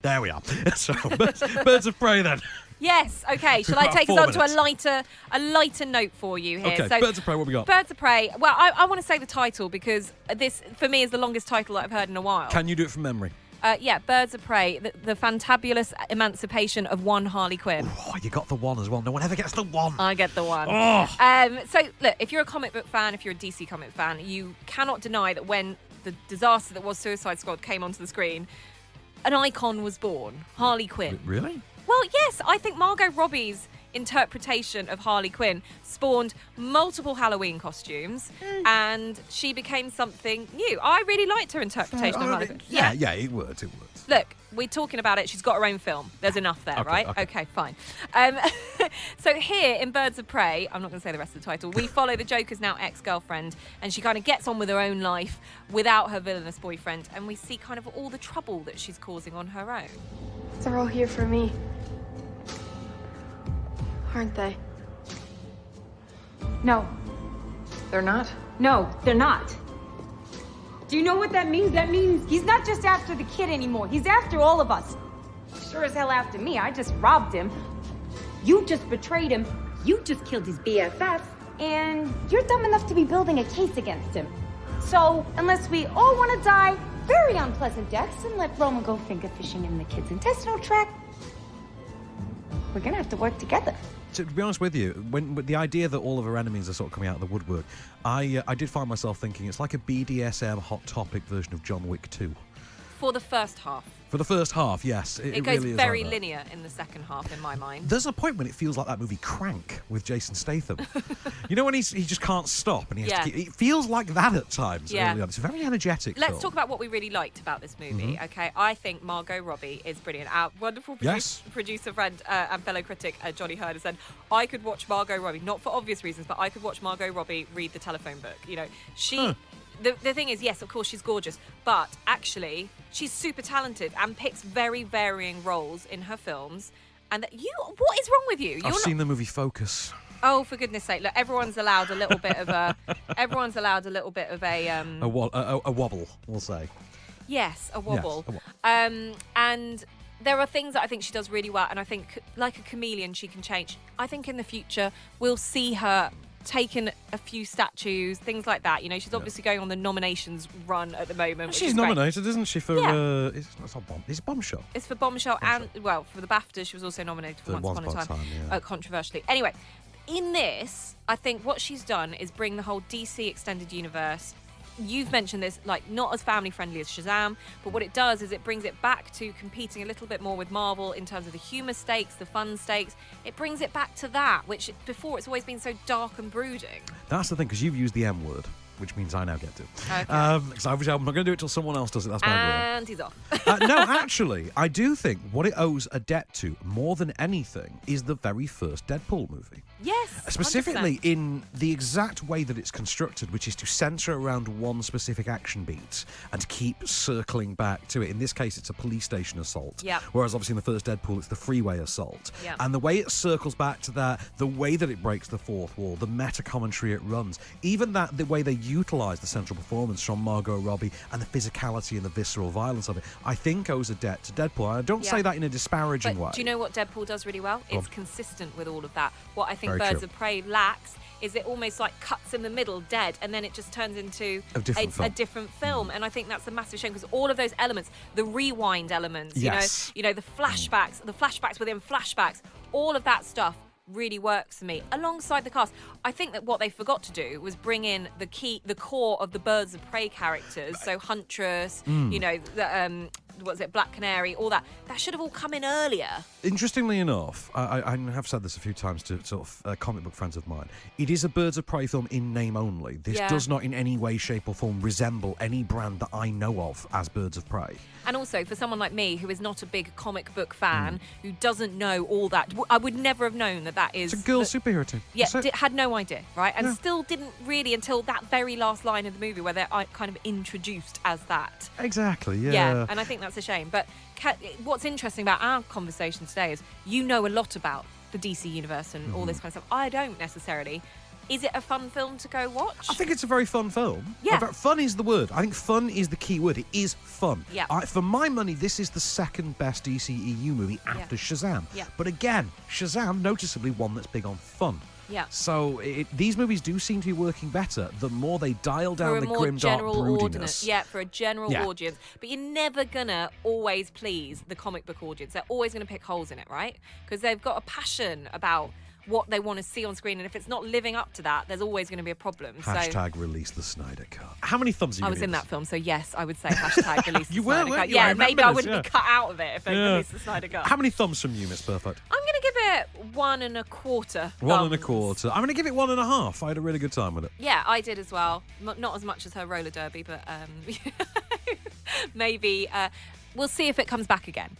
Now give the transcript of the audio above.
There we are. So, Birds of Prey then. Yes, okay. Shall I take us on to a lighter note for you here? Okay, so, Birds of Prey, what we got? Birds of Prey. Well, I want to say the title because this, for me, is the longest title that I've heard in a while. Can you do it from memory? Yeah, Birds of Prey, the fantabulous emancipation of one Harley Quinn. Oh, you got the one as well. No one ever gets the one. I get the one. Oh. So, look, if you're a comic book fan, if you're a DC comic fan, you cannot deny that when the disaster that was Suicide Squad came onto the screen, an icon was born, Harley Quinn. Really? Well, yes, I think Margot Robbie's interpretation of Harley Quinn spawned multiple Halloween costumes and she became something new. I really liked her interpretation of Harley Quinn. Yeah, it worked. Look, we're talking about it. She's got her own film. There's enough there, right? Okay, fine. So here in Birds of Prey, I'm not going to say the rest of the title, we follow the Joker's now ex-girlfriend and she kind of gets on with her own life without her villainous boyfriend, and we see kind of all the trouble that she's causing on her own. They're all here for me. Aren't they? No. They're not? No, they're not. Do you know what that means? That means he's not just after the kid anymore. He's after all of us. Sure as hell after me. I just robbed him. You just betrayed him. You just killed his BFF. And you're dumb enough to be building a case against him. So, unless we all want to die very unpleasant deaths and let Roman go finger fishing in the kid's intestinal tract, we're gonna have to work together. To be honest with you, when the idea that all of her enemies are sort of coming out of the woodwork, I did find myself thinking it's like a BDSM hot topic version of John Wick 2. For the first half. For the first half, yes. It goes really is very like that. linear in the second half, in my mind. There's a point when it feels like that movie Crank with Jason Statham. You know when he just can't stop and he has to keep... It feels like that at times. Yeah. Early on. It's a very energetic Let's film. talk about what we really liked about this movie, okay? I think Margot Robbie is brilliant. Our wonderful producer friend and fellow critic, Johnny Hurd, said, I could watch Margot Robbie, not for obvious reasons, but I could watch Margot Robbie read the telephone book. You know, she... The thing is, yes, of course, she's gorgeous, but actually, she's super talented and picks very varying roles in her films. And what is wrong with you? I've seen the movie Focus. Oh, for goodness sake! Look, everyone's allowed a little bit of a. Everyone's allowed a little bit of a. A wobble, we'll say. Yes, a wobble. Yes, a wobble. And there are things that I think she does really well, and I think, like a chameleon, she can change. I think in the future we'll see her taken a few statues, things like that. You know, she's obviously going on the nominations run at the moment. She's nominated, isn't she, for... It's Bombshell. It's for Bombshell and, well, for the BAFTA, she was also nominated for Once Upon a Time, controversially. Anyway, in this, I think what she's done is bring the whole DC extended universe. You've mentioned this, like, not as family friendly as Shazam, but what it does is it brings it back to competing a little bit more with Marvel in terms of the humour stakes, the fun stakes. It brings it back to that, which before it's always been so dark and brooding. That's the thing, because you've used the M word, which means I now get to. Okay. Because I'm not going to do it till someone else does it. That's my rule. And he's off. No, actually, I do think what it owes a debt to, more than anything, is the very first Deadpool movie. Yes, Specifically 100%. in the exact way that it's constructed, which is to centre around one specific action beat and keep circling back to it. In this case, it's a police station assault. Yep. Whereas obviously in the first Deadpool, it's the freeway assault. Yep. And the way it circles back to that, the way that it breaks the fourth wall, the meta-commentary it runs, even that the way they utilise the central performance from Margot Robbie and the physicality and the visceral violence of it, I think owes a debt to Deadpool. And I don't say that in a disparaging way. Do you know what Deadpool does really well? It's consistent with all of that. What I think Very Birds true. of Prey lacks is it almost like cuts in the middle dead, and then it just turns into a different film. And I think that's a massive shame, because all of those elements, the rewind elements, Yes. you know, the flashbacks within flashbacks, all of that stuff really works for me alongside the cast. I think that what they forgot to do was bring in the core of the Birds of Prey characters. So Huntress, you know, Black Canary, all that should have all come in earlier. Interestingly enough, I have said this a few times to sort of comic book friends of mine, it is a Birds of Prey film in name only. This does not in any way, shape or form resemble any brand that I know of as Birds of Prey. And also, for someone like me, who is not a big comic book fan, who doesn't know all that, I would never have known that is... It's a girl superhero team. Yeah, had no idea, right? And still didn't really until that very last line of the movie where they're kind of introduced as that. Exactly, yeah. Yeah, and I think that's a shame. But what's interesting about our conversation today is you know a lot about the DC universe and all this kind of stuff. I don't necessarily. Is it a fun film to go watch? I think it's a very fun film. Yeah. Fun is the word. I think fun is the key word. It is fun. Yeah. For my money, this is the second best DCEU movie after Shazam. Yeah. But again, Shazam, noticeably one that's big on fun. Yeah. So these movies do seem to be working better the more they dial down the grim, dark broodiness. Yeah, for a general audience. But you're never gonna always please the comic book audience. They're always gonna pick holes in it, right? Because they've got a passion about what they want to see on screen, and if it's not living up to that, there's always going to be a problem. Hashtag release the Snyder Cut. How many thumbs are you I was in this? that film, so yes, I would say hashtag release the You were, Snyder weren't Cut. you? Yeah, I maybe I remember wouldn't be cut out of it if they released the Snyder Cut. How many thumbs from you, Miss Perfect? I'm going to give it 1 1/4. 1 1/4. I'm going to give it 1 1/2. I had a really good time with it. Yeah, I did as well. Not as much as her roller derby, but maybe we'll see if it comes back again.